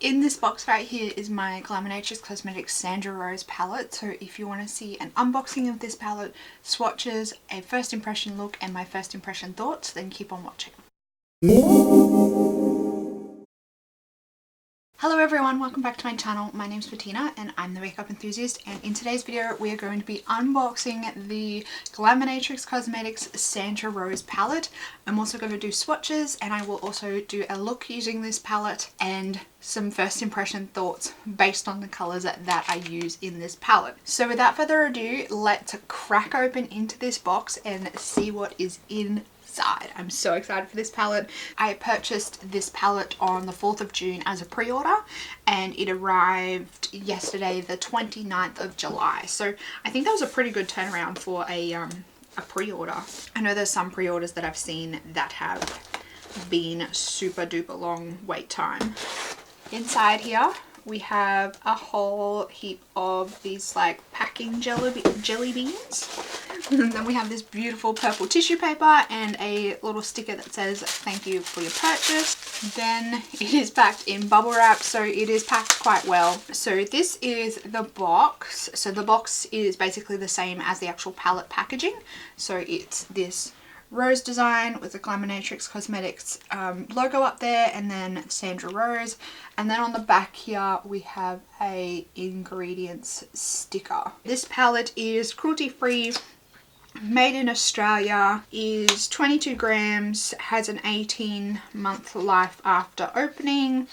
In this box right here is my Glaminatrix Cosmetics Sandra Rose palette. So if you want to see an unboxing of this palette, swatches, a first impression look and my first impression thoughts, then keep on watching. Hello everyone, welcome back to my channel. My name's Bettina and I'm the makeup enthusiast, and in today's video we are going to be unboxing the Glaminatrix Cosmetics Sandra Rose palette. I'm also going to do swatches, and I will also do a look using this palette and some first impression thoughts based on the colours that I use in this palette. So without further ado, let's crack open into this box and see what is inside. I'm so excited for this palette. I purchased this palette on the 4th of June as a pre-order, and it arrived yesterday the 29th of July. So I think that was a pretty good turnaround for a pre-order. I know there's some pre-orders that I've seen that have been super duper long wait time. Inside here we have a whole heap of these like packing jelly beans. And then we have this beautiful purple tissue paper and a little sticker that says thank you for your purchase. Then it is packed in bubble wrap, so it is packed quite well. So this is the box. So the box is basically the same as the actual palette packaging. So it's this rose design with the Glaminatrix Cosmetics logo up there, and then Sandra Rose, and then on the back here we have a ingredients sticker. This palette is cruelty free, made in Australia, is 22 grams, has an 18-month life after opening.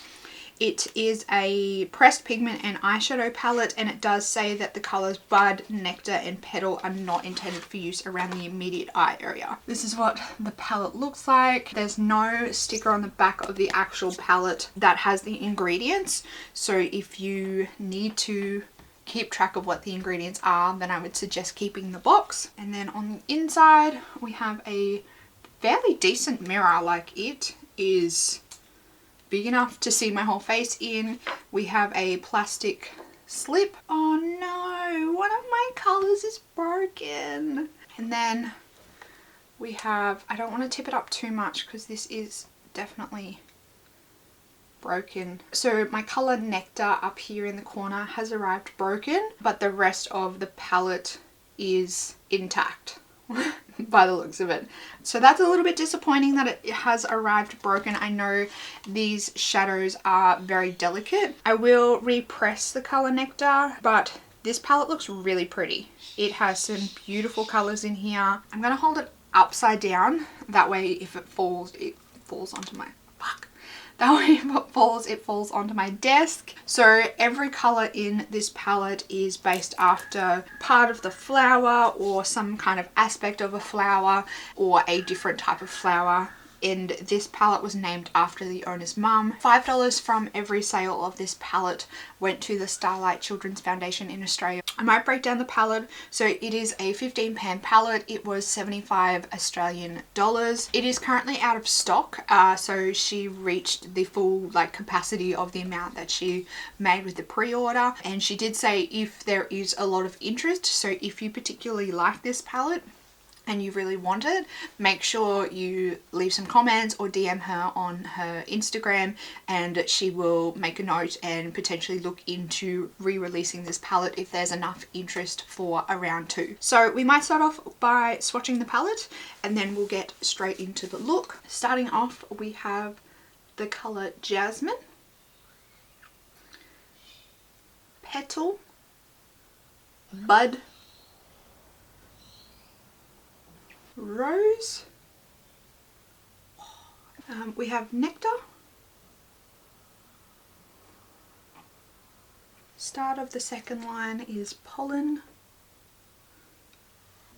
It is a pressed pigment and eyeshadow palette, and it does say that the colours Bud, Nectar and Petal are not intended for use around the immediate eye area. This is what the palette looks like. There's no sticker on the back of the actual palette that has the ingredients, so if you need to keep track of what the ingredients are, then I would suggest keeping the box. And then on the inside we have a fairly decent mirror, like it is big enough to see my whole face in. We have a plastic slip. Oh no, one of my colours is broken. And then we have, I don't want to tip it up too much because this is definitely broken. So my colour Nectar up here in the corner has arrived broken, but the rest of the palette is intact by the looks of it. So that's a little bit disappointing that it has arrived broken. I know these shadows are very delicate. I will repress the colour Nectar, but this palette looks really pretty. It has some beautiful colours in here. I'm going to hold it upside down, that way if it falls onto my That way if it falls onto my desk. So every colour in this palette is based after part of the flower or some kind of aspect of a flower or a different type of flower. And this palette was named after the owner's mum. $5 from every sale of this palette went to the Starlight Children's Foundation in Australia. I might break down the palette. So it is a 15 pan palette. It was 75 Australian dollars. It is currently out of stock. So she reached the full capacity of the amount that she made with the pre-order. And she did say if there is a lot of interest, so if you particularly like this palette and you really want it, make sure you leave some comments or DM her on her Instagram, and she will make a note and potentially look into re-releasing this palette if there's enough interest for a round 2. So we might start off by swatching the palette and then we'll get straight into the look. Starting off, we have the colour Jasmine, Petal, Bud, Rose, we have Nectar, start of the second line is Pollen,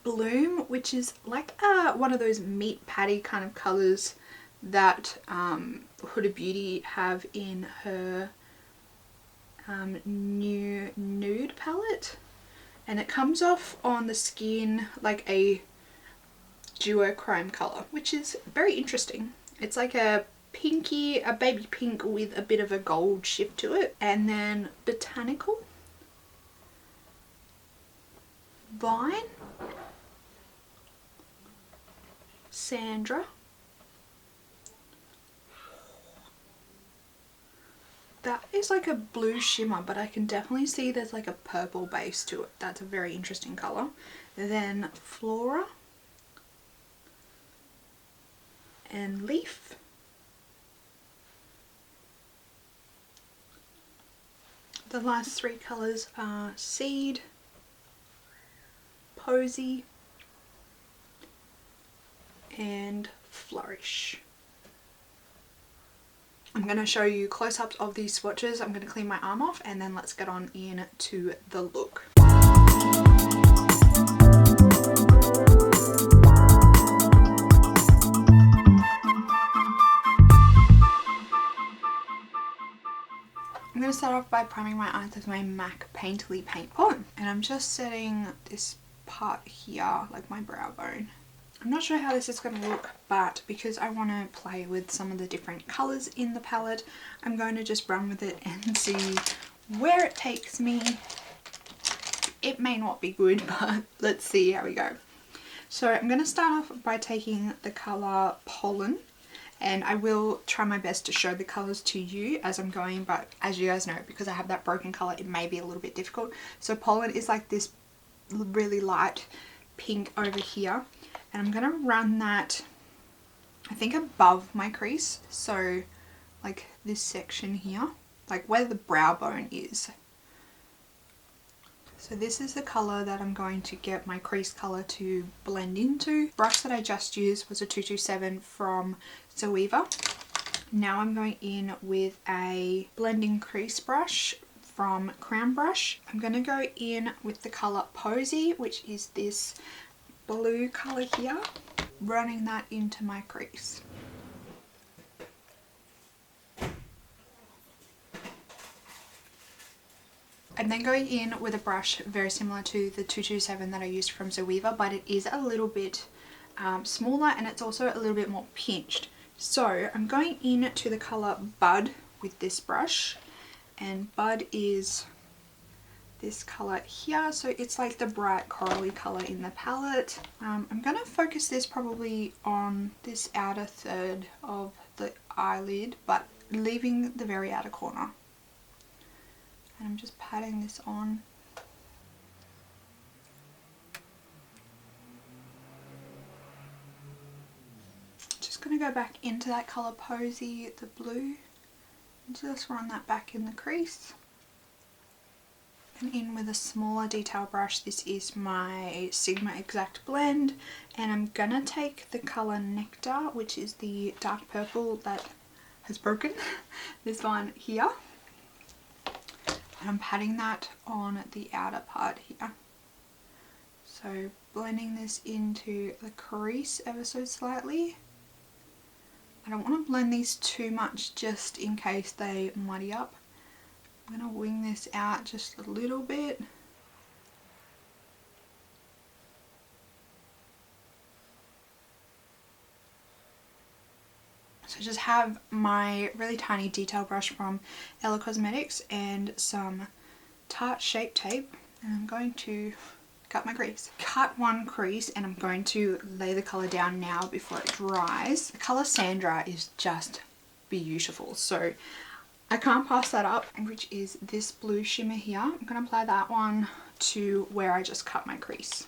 Bloom, which is like one of those meat patty kind of colours that Huda Beauty have in her new nude palette, and it comes off on the skin like a duochrome colour, which is very interesting. It's like a pinky, a baby pink with a bit of a gold shift to it. And then Botanical, Vine, Sandra, That is like a blue shimmer, but I can definitely see there's like a purple base to it. That's a very interesting colour. Then Flora and Leaf. The last three colours are Seed, Posy and Flourish. I'm going to show you close-ups of these swatches. I'm going to clean my arm off and then let's get on into the look. I'm going to start off by priming my eyes with my MAC Painterly paint pot, and I'm just setting this part here, like my brow bone. I'm not sure how this is going to look, but because I want to play with some of the different colours in the palette, I'm going to just run with it and see where it takes me. It may not be good, but let's see how we go. So I'm going to start off by taking the colour Pollen. And I will try my best to show the colours to you as I'm going, but as you guys know, because I have that broken colour, it may be a little bit difficult. So Pollen is like this really light pink over here. And I'm going to run that, I think, above my crease. So like this section here, like where the brow bone is. So this is the colour that I'm going to get my crease colour to blend into. The brush that I just used was a 227 from Zoeva. Now I'm going in with a blending crease brush from Crown Brush. I'm going to go in with the colour Posy, which is this blue colour here, running that into my crease. I'm then going in with a brush very similar to the 227 that I used from Zoeva, but it is a little bit smaller and it's also a little bit more pinched. So I'm going in to the colour Bud with this brush, and Bud is this colour here, so it's like the bright corally colour in the palette. I'm going to focus this probably on this outer third of the eyelid, but leaving the very outer corner. And I'm just patting this on. Just going to go back into that colour Posy, the blue, and just run that back in the crease. And in with a smaller detail brush, this is my Sigma Exact blend, and I'm going to take the colour Nectar, which is the dark purple that has broken, this one here. And I'm patting that on the outer part here. So blending this into the crease ever so slightly. I don't want to blend these too much just in case they muddy up. I'm going to wing this out just a little bit. So just have my really tiny detail brush from Ella Cosmetics and some Tarte Shape Tape, and I'm going to cut my crease. Cut one crease and I'm going to lay the colour down now before it dries. The colour Sandra is just beautiful, so I can't pass that up, which is this blue shimmer here. I'm going to apply that one to where I just cut my crease.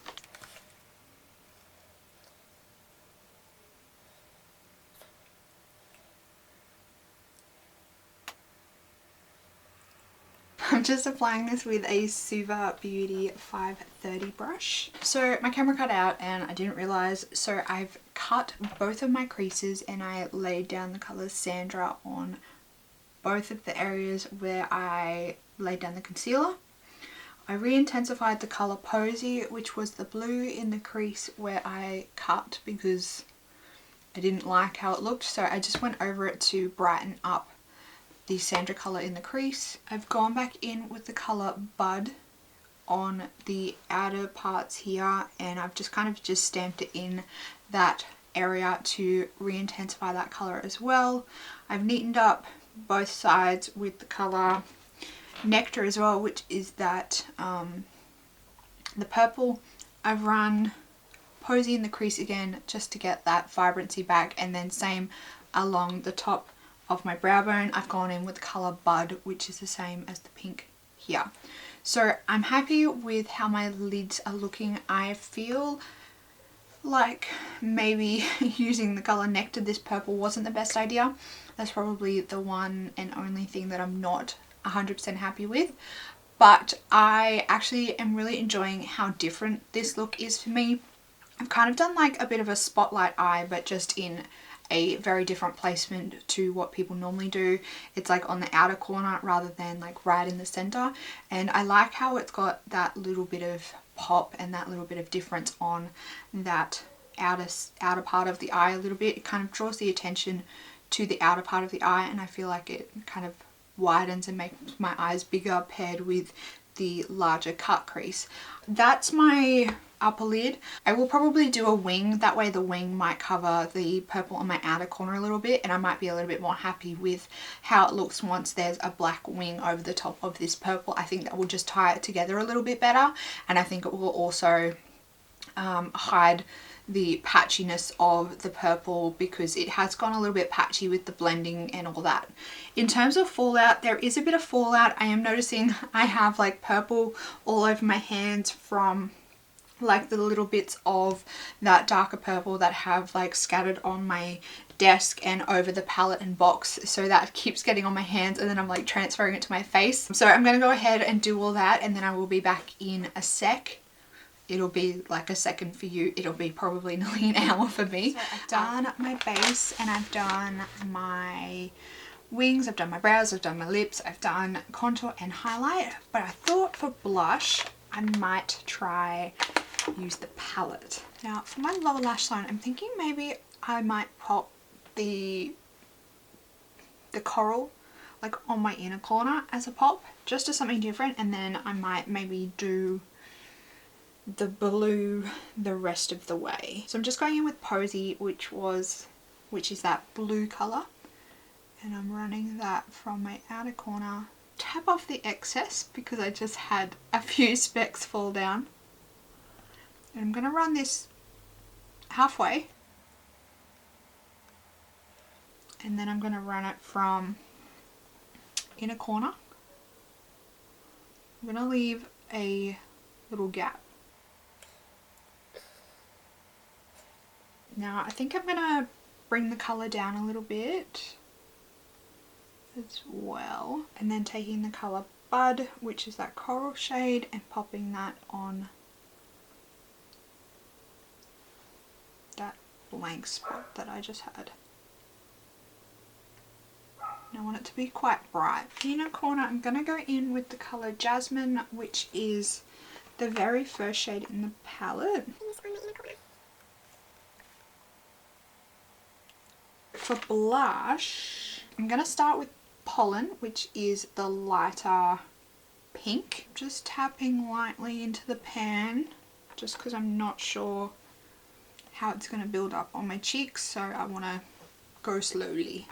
I'm just applying this with a Suva Beauty 530 brush. So my camera cut out and I didn't realise, so I've cut both of my creases and I laid down the colour Sandra on both of the areas where I laid down the concealer. I re-intensified the colour Posy, which was the blue in the crease where I cut because I didn't like how it looked, so I just went over it to brighten up the Sandra colour in the crease. I've gone back in with the colour Bud on the outer parts here, and I've just kind of just stamped it in that area to re-intensify that colour as well. I've neatened up both sides with the colour Nectar as well, which is that the purple. I've run Posy in the crease again just to get that vibrancy back, and then same along the top of my brow bone, I've gone in with the colour Bud, which is the same as the pink here. So I'm happy with how my lids are looking. I feel like maybe using the colour Nectar, this purple, wasn't the best idea. That's probably the one and only thing that I'm not 100% happy with. But I actually am really enjoying how different this look is for me. I've kind of done like a bit of a spotlight eye, but just in a very different placement to what people normally do. It's like on the outer corner rather than like right in the center. And I like how it's got that little bit of pop and that little bit of difference on that outer part of the eye a little bit. It kind of draws the attention to the outer part of the eye, and I feel like it kind of widens and makes my eyes bigger paired with the larger cut crease. That's my upper lid. I will probably do a wing, that way the wing might cover the purple on my outer corner a little bit, and I might be a little bit more happy with how it looks once there's a black wing over the top of this purple. I think that will just tie it together a little bit better, and I think it will also hide the patchiness of the purple, because it has gone a little bit patchy with the blending and all that. In terms of fallout, there is a bit of fallout. I am noticing I have like purple all over my hands from like the little bits of that darker purple that have like scattered on my desk and over the palette and box, so that keeps getting on my hands and then I'm like transferring it to my face. So I'm going to go ahead and do all that, and then I will be back in a sec. It'll be like a second for you. It'll be probably nearly an hour for me. So I've done my base and I've done my wings, I've done my brows, I've done my lips, I've done contour and highlight. But I thought for blush, I might try use the palette. Now for my lower lash line, I'm thinking maybe I might pop the coral like on my inner corner as a pop, just as something different, and then I might maybe do the blue the rest of the way. So I'm just going in with Posy, which is that blue colour, and I'm running that from my outer corner. Tap off the excess because I just had a few specks fall down, and I'm going to run this halfway, and then I'm going to run it from inner corner. I'm going to leave a little gap. Now I think I'm going to bring the colour down a little bit as well, and then taking the colour Bud, which is that coral shade, and popping that on that blank spot that I just had. And I want it to be quite bright. Inner corner, I'm going to go in with the colour Jasmine, which is the very first shade in the palette. For blush, I'm going to start with Pollen, which is the lighter pink. Just tapping lightly into the pan, just because I'm not sure how it's going to build up on my cheeks, so I want to go slowly.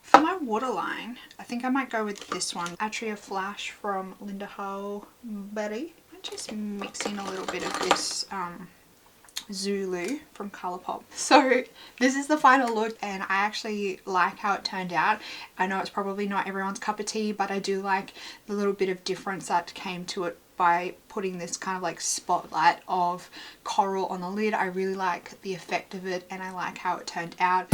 For my waterline, I think I might go with this one, Atria Flash from Linda Hull Berry. I'm just mixing a little bit of this Zulu from Colourpop. So this is the final look, and I actually like how it turned out. I know it's probably not everyone's cup of tea, but I do like the little bit of difference that came to it by putting this kind of like spotlight of coral on the lid. I really like the effect of it, and I like how it turned out.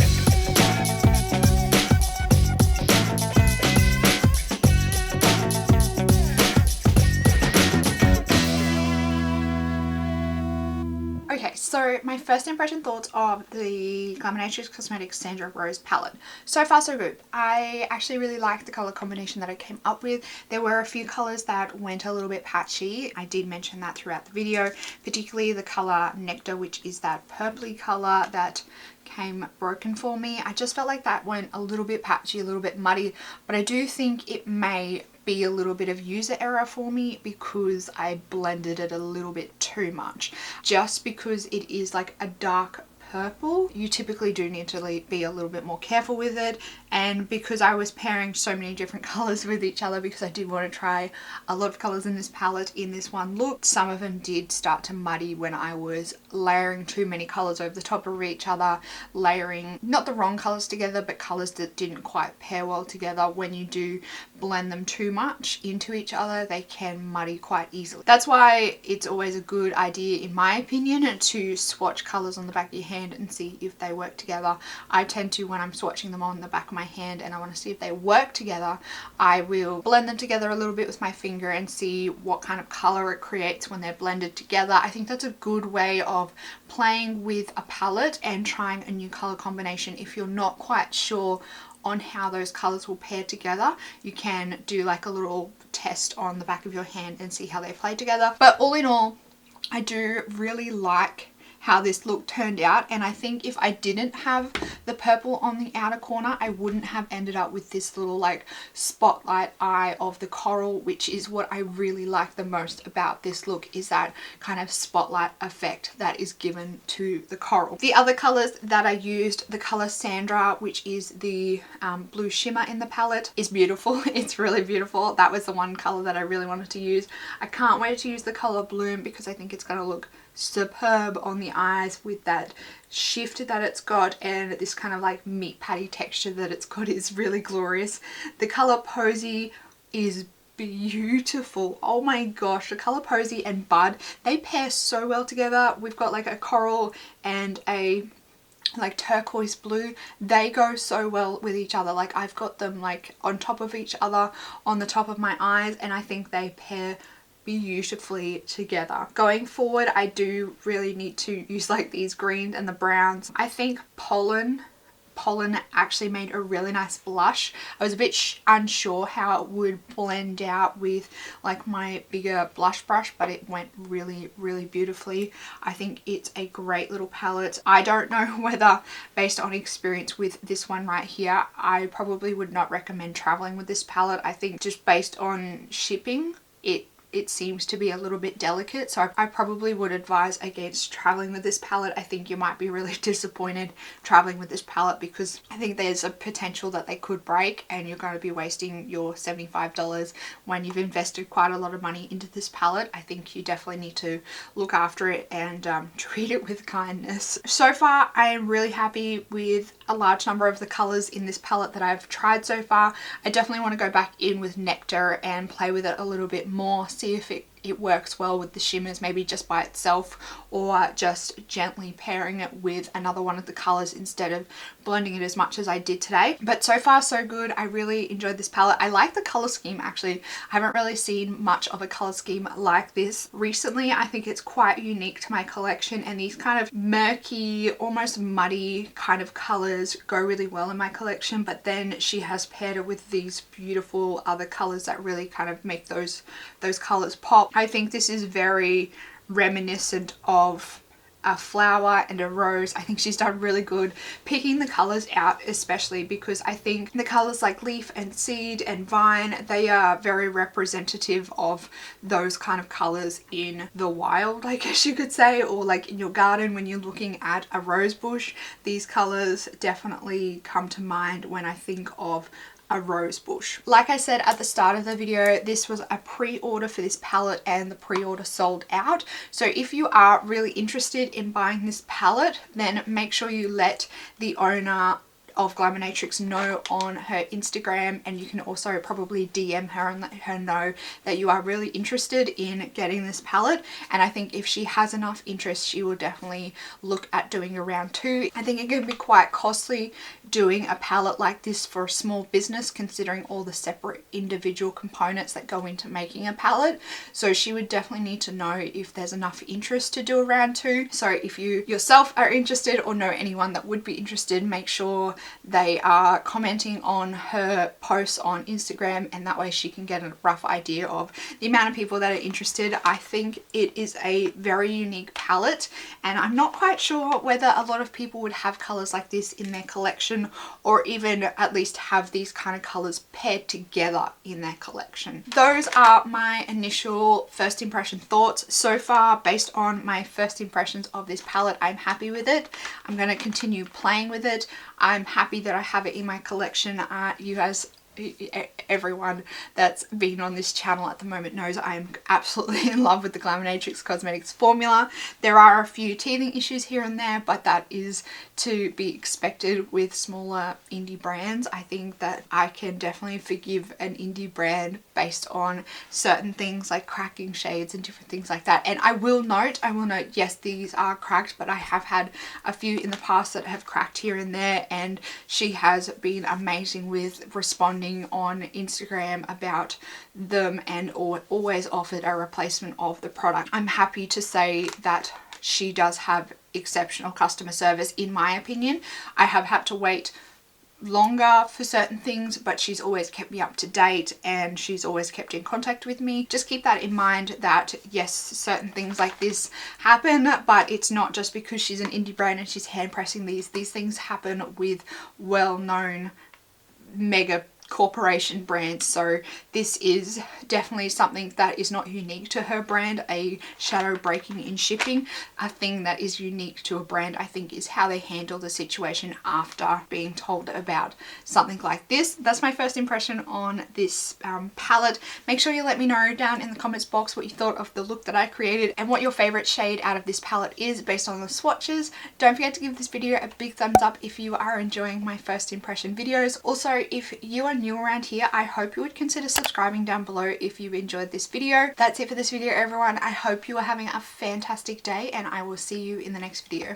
Okay, so my first impression thoughts of the Glaminatrix Cosmetics Sandra Rose palette. So far so good. I actually really like the colour combination that I came up with. There were a few colours that went a little bit patchy. I did mention that throughout the video, particularly the colour Nectar, which is that purpley colour that came broken for me. I just felt like that went a little bit patchy, a little bit muddy, but I do think it may be a little bit of user error for me because I blended it a little bit too much. Just because it is like a dark purple, you typically do need to be a little bit more careful with it, and because I was pairing so many different colors with each other, because I did want to try a lot of colors in this palette in this one look, some of them did start to muddy when I was layering too many colors over the top of each other, layering not the wrong colors together, but colors that didn't quite pair well together. When you do blend them too much into each other, they can muddy quite easily. That's why it's always a good idea, in my opinion, to swatch colors on the back of your hand and see if they work together. I tend to, when I'm swatching them on the back of my hand and I want to see if they work together, I will blend them together a little bit with my finger and see what kind of color it creates when they're blended together. I think that's a good way of playing with a palette and trying a new color combination. If you're not quite sure on how those colors will pair together, you can do like a little test on the back of your hand and see how they play together. But all in all, I do really like how this look turned out, and I think if I didn't have the purple on the outer corner, I wouldn't have ended up with this little like spotlight eye of the coral, which is what I really like the most about this look, is that kind of spotlight effect that is given to the coral. The other colors that I used, the color Sandra, which is the blue shimmer in the palette, is beautiful. It's really beautiful. That was the one color that I really wanted to use. I can't wait to use the color Bloom because I think it's going to look superb on the eyes with that shift that it's got, and this kind of like meat patty texture that it's got is really glorious. The color Posy is beautiful. Oh my gosh, the color Posy and Bud, they pair so well together. We've got like a coral and a like turquoise blue. They go so well with each other. Like I've got them like on top of each other on the top of my eyes, and I think they pair beautifully together. Going forward, I do really need to use like these greens and the browns. I think Pollen actually made a really nice blush. I was a bit unsure how it would blend out with like my bigger blush brush, but it went really beautifully. I think it's a great little palette. I don't know whether, based on experience with this one right here, I probably would not recommend traveling with this palette. I think just based on shipping, it seems to be a little bit delicate, so I probably would advise against traveling with this palette. I think you might be really disappointed traveling with this palette because I think there's a potential that they could break and you're going to be wasting your $75 when you've invested quite a lot of money into this palette. I think you definitely need to look after it and treat it with kindness. So far, I am really happy with a large number of the colors in this palette that I've tried so far. I definitely want to go back in with Nectar and play with it a little bit more, see if it works well with the shimmers, maybe just by itself, or just gently pairing it with another one of the colors instead of blending it as much as I did today. But so far so good. I really enjoyed this palette. I like the color scheme actually. I haven't really seen much of a color scheme like this recently. I think it's quite unique to my collection, and these kind of murky, almost muddy kind of colors go really well in my collection, but then she has paired it with these beautiful other colors that really kind of make those colors pop. I think this is very reminiscent of a flower and a rose. I think she's done really good picking the colors out, especially because I think the colors like leaf and seed and vine, they are very representative of those kind of colors in the wild, I guess you could say, or like in your garden when you're looking at a rose bush. These colors definitely come to mind when I think of a rose bush. Like I said at the start of the video, this was a pre-order for this palette and the pre-order sold out. So if you are really interested in buying this palette, then make sure you let the owner of Glaminatrix know on her Instagram, and you can also probably DM her and let her know that you are really interested in getting this palette. And I think if she has enough interest, she will definitely look at doing a round 2. I think it can be quite costly doing a palette like this for a small business, considering all the separate individual components that go into making a palette. So she would definitely need to know if there's enough interest to do a round 2. So if you yourself are interested or know anyone that would be interested, make sure they are commenting on her posts on Instagram, and that way she can get a rough idea of the amount of people that are interested. I think it is a very unique palette, and I'm not quite sure whether a lot of people would have colors like this in their collection, or even at least have these kind of colors paired together in their collection. Those are my initial first impression thoughts. So far, based on my first impressions of this palette, I'm happy with it. I'm going to continue playing with it. I'm happy that I have it in my collection. You guys, everyone that's been on this channel at the moment knows I am absolutely in love with the Glaminatrix Cosmetics formula. There are a few teething issues here and there, but that is to be expected with smaller indie brands. I think that I can definitely forgive an indie brand based on certain things like cracking shades and different things like that. And I will note, yes, these are cracked, but I have had a few in the past that have cracked here and there, and she has been amazing with responding on Instagram about them and always offered a replacement of the product. I'm happy to say that she does have exceptional customer service, in my opinion. I have had to wait longer for certain things, but she's always kept me up to date and she's always kept in contact with me. Just keep that in mind, that yes, certain things like this happen, but it's not just because she's an indie brand and she's hand pressing these things happen with well-known mega corporation brands. So this is definitely something that is not unique to her brand, a shadow breaking in shipping. A thing that is unique to a brand, I think, is how they handle the situation after being told about something like this. That's my first impression on this palette. Make sure you let me know down in the comments box what you thought of the look that I created and what your favorite shade out of this palette is based on the swatches. Don't forget to give this video a big thumbs up if you are enjoying my first impression videos. Also, if you are new around here, I hope you would consider subscribing down below if you enjoyed this video. That's it for this video, everyone. I hope you are having a fantastic day and I will see you in the next video.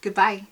Goodbye.